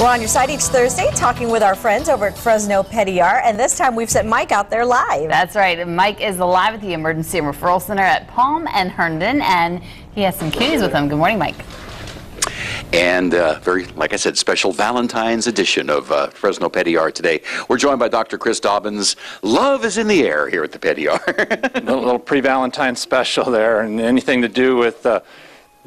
We're on your side each Thursday talking with our friends over at Fresno Pet ER, and this time we've sent Mike out there live. That's right. Mike is live at the Emergency and Referral Center at Palm and Herndon, and he has some cuties with him. Good morning, Mike. And very, like I said, special Valentine's edition of Fresno Pet ER today. We're joined by Dr. Chris Dobbins. Love is in the air here at the Pet ER. little pre-Valentine special there, and anything to do with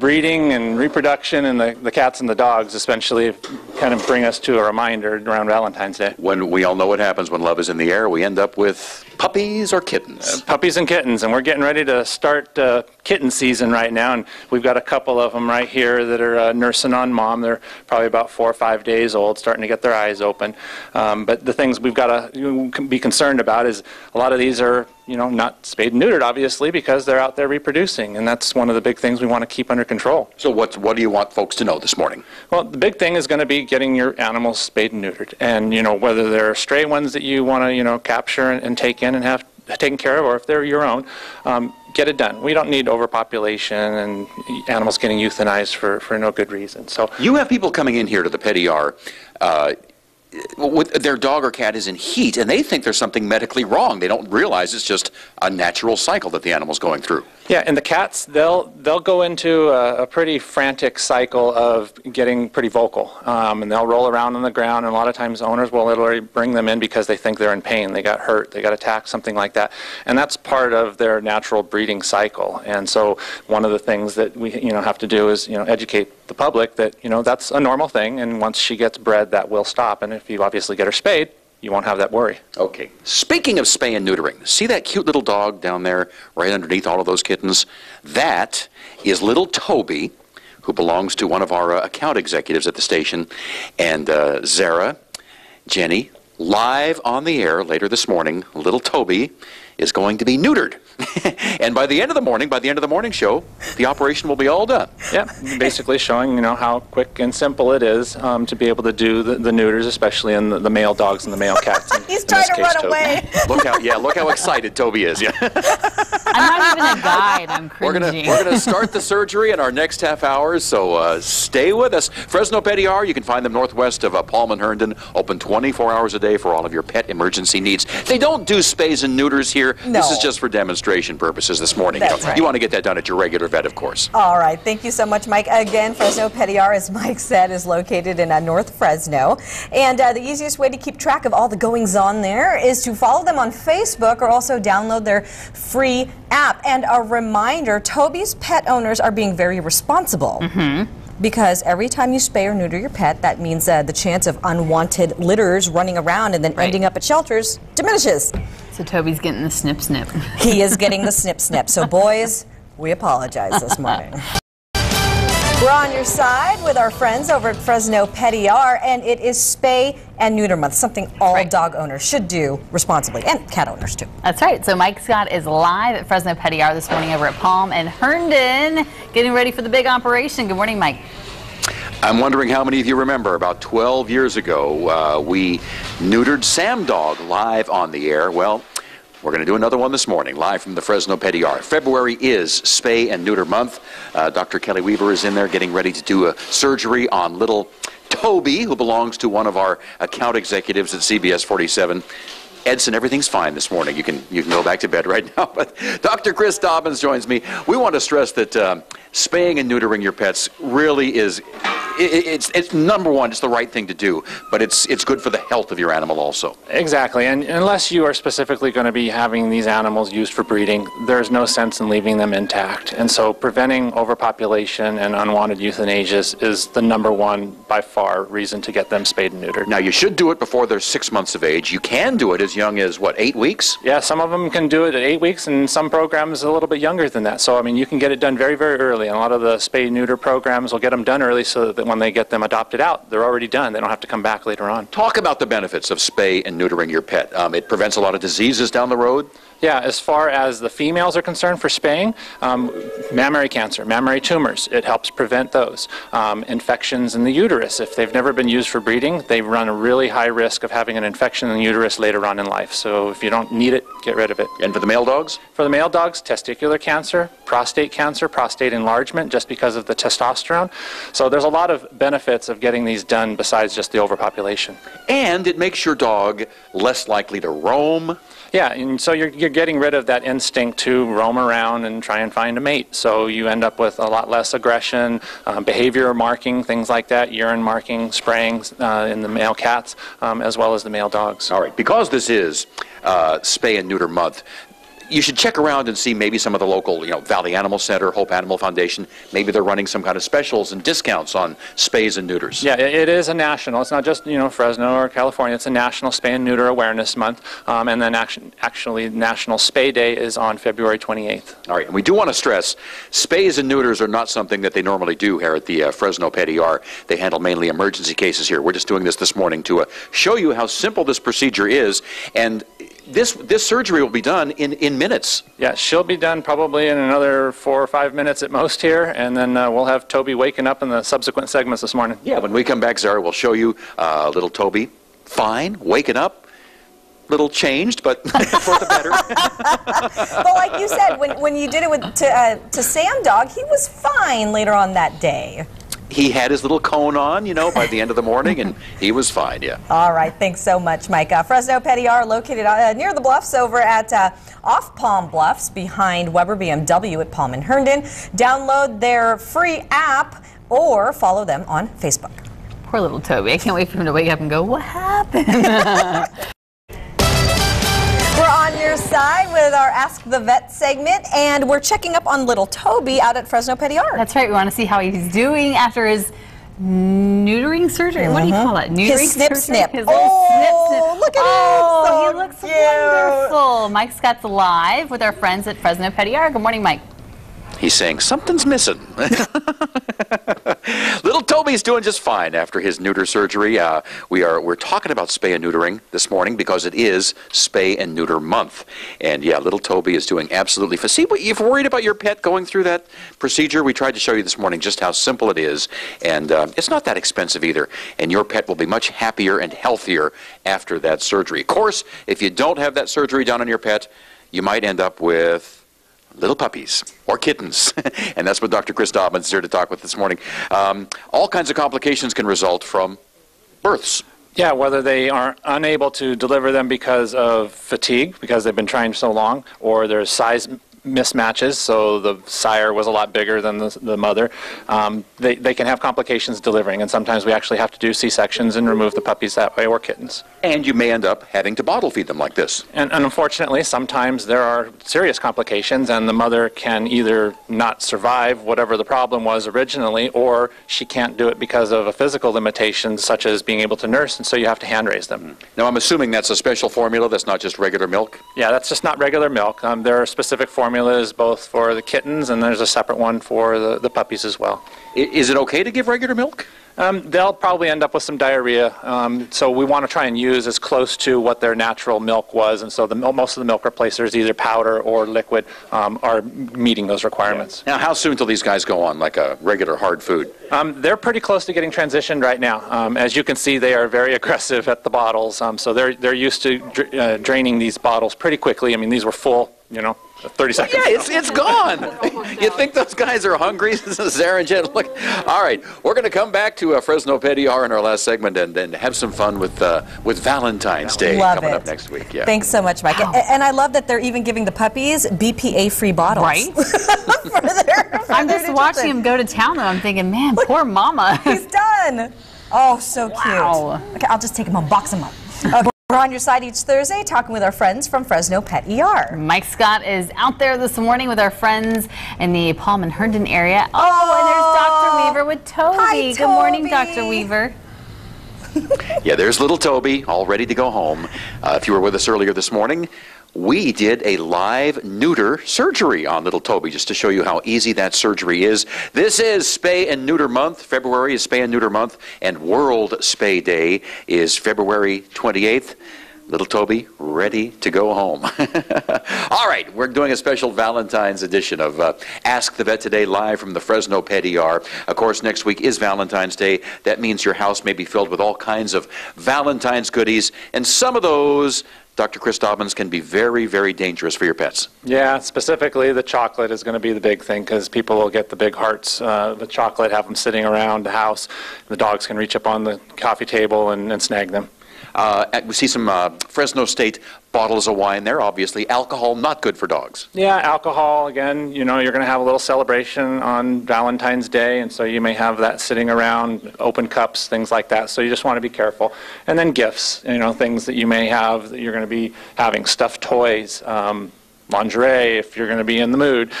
breeding and reproduction and the cats and the dogs especially kind of bring us to a reminder around Valentine's Day. When we all know what happens when love is in the air, we end up with puppies or kittens. Puppies and kittens, and we're getting ready to start kitten season right now, and we've got a couple of them right here that are nursing on mom. They're probably about 4 or 5 days old, starting to get their eyes open. But the things we've got to be concerned about is a lot of these are, not spayed and neutered, obviously, because they're out there reproducing, and that's one of the big things we want to keep under control. So what do you want folks to know this morning? Well, the big thing is going to be getting your animals spayed and neutered, and whether they're stray ones that you want to capture and take in and have taken care of, or if they're your own, get it done. We don't need overpopulation and animals getting euthanized for no good reason. So you have people coming in here to the Pet ER. Their dog or cat is in heat, and they think there's something medically wrong. They don't realize it's just a natural cycle that the animal's going through. Yeah, and the cats, they'll go into a pretty frantic cycle of getting pretty vocal, and they'll roll around on the ground, and a lot of times owners will literally bring them in because they think they're in pain. They got hurt, they got attacked, something like that, and that's part of their natural breeding cycle. And so one of the things that we have to do is educate the public that that's a normal thing, and once she gets bred, that will stop. And if you obviously get her spayed, you won't have that worry. Okay. Speaking of spay and neutering, see that cute little dog down there right underneath all of those kittens? That is little Toby, who belongs to one of our account executives at the station. And Zara, Jenny, live on the air later this morning, little Toby is going to be neutered. And by the end of the morning show, the operation will be all done. Yeah, basically showing how quick and simple it is to be able to do the neuters, especially in the male dogs and the male cats. He's trying to run away. Look how excited Toby is. Yeah. I'm not even a guide. I'm cringing. We're gonna start the surgery in our next half hour, so stay with us. Fresno Pet ER, you can find them northwest of Palm and Herndon, open 24 hours a day for all of your pet emergency needs. They don't do spays and neuters here. No. This is just for demonstration purposes this morning. That's right. You want to get that done at your regular vet, of course. All right. Thank you so much, Mike. Again, Fresno Pet ER, as Mike said, is located in North Fresno. And the easiest way to keep track of all the goings-on there is to follow them on Facebook or also download their free app. And a reminder, Toby's pet owners are being very responsible. Because every time you spay or neuter your pet, that means the chance of unwanted litters running around and then ending up at shelters diminishes. So Toby's getting the snip snip. He is getting the snip snip. So boys, we apologize this morning. We're on your side with our friends over at Fresno Pet ER, and it is Spay and Neuter Month, something all dog owners should do responsibly, and cat owners too. That's right. So Mike Scott is live at Fresno Pet ER this morning over at Palm and Herndon, getting ready for the big operation. Good morning, Mike. I'm wondering how many of you remember about 12 years ago we neutered Sam Dog live on the air. Well, we're going to do another one this morning, live from the Fresno Pet ER. February is Spay and Neuter Month. Dr. Kelly Weaver is in there getting ready to do a surgery on little Toby, who belongs to one of our account executives at CBS47. Edson, everything's fine this morning. You can go back to bed right now. But Dr. Chris Dobbins joins me. We want to stress that spaying and neutering your pets really is, it's number one, it's the right thing to do, but it's good for the health of your animal also. Exactly, and unless you are specifically going to be having these animals used for breeding, there's no sense in leaving them intact. And so preventing overpopulation and unwanted euthanasia is the number one, by far, reason to get them spayed and neutered. Now, you should do it before they're 6 months of age. You can do it as young as, what, 8 weeks? Yeah, some of them can do it at 8 weeks, and some programs a little bit younger than that. So, I mean, you can get it done very, very early. And a lot of the spay neuter programs will get them done early so that when they get them adopted out, they're already done. They don't have to come back later on. Talk about the benefits of spay and neutering your pet. It prevents a lot of diseases down the road. Yeah, as far as the females are concerned for spaying, mammary cancer, mammary tumors, it helps prevent those. Infections in the uterus, if they've never been used for breeding, they run a really high risk of having an infection in the uterus later on in life. So if you don't need it, get rid of it. And for the male dogs? For the male dogs, testicular cancer, prostate enlargement, just because of the testosterone. So there's a lot of benefits of getting these done besides just the overpopulation. And it makes your dog less likely to roam. Yeah, and so you're getting rid of that instinct to roam around and try and find a mate. So you end up with a lot less aggression, behavior marking, things like that, urine marking, spraying in the male cats, as well as the male dogs. All right, because this is Spay and Neuter Month, you should check around and see maybe some of the local, Valley Animal Center, Hope Animal Foundation. Maybe they're running some kind of specials and discounts on spays and neuters. Yeah, it is a national. It's not just, Fresno or California. It's a National Spay and Neuter Awareness Month. And then actually National Spay Day is on February 28th. All right, and we do want to stress, spays and neuters are not something that they normally do here at the Fresno Pet ER. They handle mainly emergency cases here. We're just doing this morning to show you how simple this procedure is. And this surgery will be done in minutes. Yeah, she'll be done probably in another 4 or 5 minutes at most here, and then we'll have Toby waking up in the subsequent segments this morning. Yeah, when we come back, Zara, we'll show you little Toby, fine, waking up, little changed, but for the better. But like you said, when you did it to Sam Dog, he was fine later on that day. He had his little cone on, by the end of the morning, and he was fine, yeah. All right, thanks so much, Mike. Fresno Pet ER, located near the Bluffs over at off Palm Bluffs behind Weber BMW at Palm and Herndon. Download their free app or follow them on Facebook. Poor little Toby. I can't wait for him to wake up and go, what happened? We're on your side with our Ask the Vet segment, and we're checking up on little Toby out at Fresno Pet ER. That's right. We want to see how he's doing after his neutering surgery. What do you call it? Neutering his snip surgery? snip. His little snip snip. Look at him. So he looks cute. wonderful. Mike Scott's live with our friends at Fresno Pet ER. Good morning, Mike. He's saying something's missing. Little Toby's doing just fine after his neuter surgery. We're talking about spay and neutering this morning because it is Spay and Neuter Month. And yeah, little Toby is doing absolutely fine. See, what you've worried about your pet going through that procedure? We tried to show you this morning just how simple it is, and it's not that expensive either. And your pet will be much happier and healthier after that surgery. Of course, if you don't have that surgery done on your pet, you might end up with little puppies or kittens. And that's what Dr. Chris Dobbins is here to talk with this morning. All kinds of complications can result from births. Yeah, whether they are unable to deliver them because of fatigue, because they've been trying so long, or there's size mismatches, so the sire was a lot bigger than the mother. They can have complications delivering, and sometimes we actually have to do C-sections and remove the puppies that way, or kittens. And you may end up having to bottle feed them like this. And unfortunately, sometimes there are serious complications, and the mother can either not survive whatever the problem was originally, or she can't do it because of a physical limitation, such as being able to nurse, and so you have to hand raise them. Now, I'm assuming that's a special formula, that's not just regular milk? Yeah, that's just not regular milk. There are specific formulas both for the kittens, and there's a separate one for the puppies as well. Is it okay to give regular milk? They'll probably end up with some diarrhea, so we want to try and use as close to what their natural milk was, and so most of the milk replacers, either powder or liquid, are meeting those requirements. Now, how soon till these guys go on like a regular hard food? They're pretty close to getting transitioned right now. As you can see, they are very aggressive at the bottles, so they're used to draining these bottles pretty quickly. I mean, these were full, 30 seconds. Yeah, it's gone. You think those guys are hungry? Sarah and Jen, look. All right, we're going to come back to Fresno Pet ER in our last segment and have some fun with Valentine's Day coming up next week. Yeah. Thanks so much, Mike. Wow. And I love that they're even giving the puppies BPA-free bottles. Right? I'm just watching him go to town, though. I'm thinking, man, poor mama. He's done. Oh, so cute. Wow. Okay, I'll just take him home, box him up. Okay. We're on your side each Thursday talking with our friends from Fresno Pet ER. Mike Scott is out there this morning with our friends in the Palm and Herndon area. Oh, and there's Dr. Weaver with Toby. Hi, Toby. Good morning, Dr. Weaver. Yeah, there's little Toby, all ready to go home. If you were with us earlier this morning, we did a live neuter surgery on little Toby, just to show you how easy that surgery is. This is Spay and Neuter Month. February is Spay and Neuter Month, and World Spay Day is February 28th. little Toby ready to go home. All right, we're doing a special Valentine's edition of Ask the Vet today, live from the Fresno Pet ER. Of course, next week is Valentine's Day. That means your house may be filled with all kinds of Valentine's goodies, and some of those, Dr. Chris Dobbins, can be very, very dangerous for your pets. Yeah, specifically the chocolate is going to be the big thing because people will get the big hearts, the chocolate, have them sitting around the house. The dogs can reach up on the coffee table and snag them. We see some Fresno State bottles of wine there. Obviously, alcohol not good for dogs. Yeah, alcohol, again, you know, you're going to have a little celebration on Valentine's Day, and so you may have that sitting around, open cups, things like that. So you just want to be careful. And then gifts, you know, things that you may have that you're going to be having, stuffed toys, lingerie if you're going to be in the mood.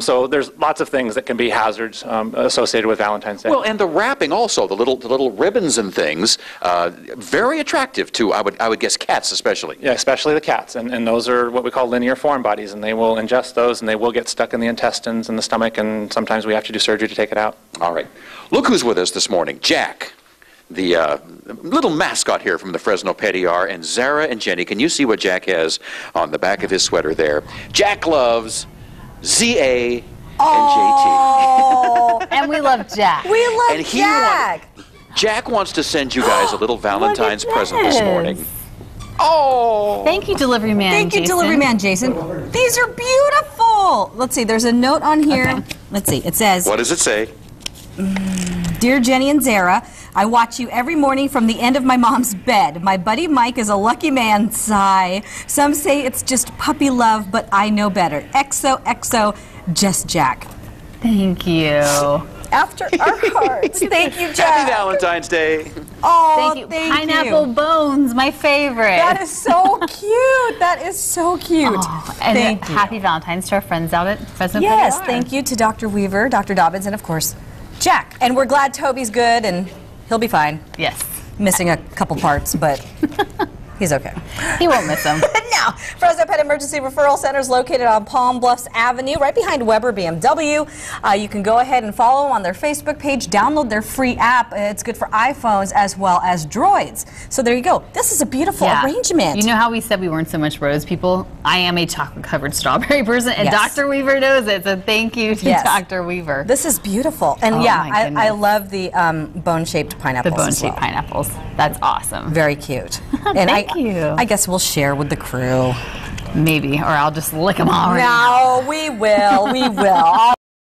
So there's lots of things that can be hazards associated with Valentine's Day. Well, and the wrapping also, the little ribbons and things, very attractive to, I would guess, cats especially. Yeah, especially the cats, and those are what we call linear form bodies, and they will ingest those, and they will get stuck in the intestines and the stomach, and sometimes we have to do surgery to take it out. All right. Look who's with us this morning. Jack, the little mascot here from the Fresno Pet ER, and Zara and Jenny. Can you see what Jack has on the back of his sweater there? Jack loves ZA and JT. And we love Jack. We love Jack. Jack wants to send you guys a little Valentine's present this morning. Oh! Thank you, Delivery Man. Thank you, Delivery Man Jason. These are beautiful. Let's see, there's a note on here. Okay. Let's see, it says... What does it say? Dear Jenny and Zara, I watch you every morning from the end of my mom's bed. My buddy Mike is a lucky man, sigh. Some say it's just puppy love, but I know better. XOXO, just Jack. Thank you. After our hearts. Thank you, Jack. Happy Valentine's Day. Oh, thank you. Pineapple Bones, my favorite. That is so cute. That is so cute. Oh, and thank you. Happy Valentine's to our friends out at Fresno Pet ER. Yes, thank you to Dr. Weaver, Dr. Dobbins, and of course, Jack. And we're glad Toby's good and he'll be fine. Yes. Missing a couple parts, but he's okay. He won't miss them. Now, Fresno Pet Emergency Referral Center is located on Palm Bluffs Avenue, right behind Weber BMW. You can go ahead and follow them on their Facebook page, download their free app. It's good for iPhones as well as Droids. So there you go. This is a beautiful arrangement. You know how we said we weren't so much rose people? I am a chocolate-covered strawberry person, and Dr. Weaver knows it, so thank you to Dr. Weaver. This is beautiful. And I love the bone-shaped pineapples. The bone-shaped pineapples. That's awesome. Very cute. And thank you. I guess we'll share with the crew. Maybe, or I'll just lick them all right now. No, we will. We will.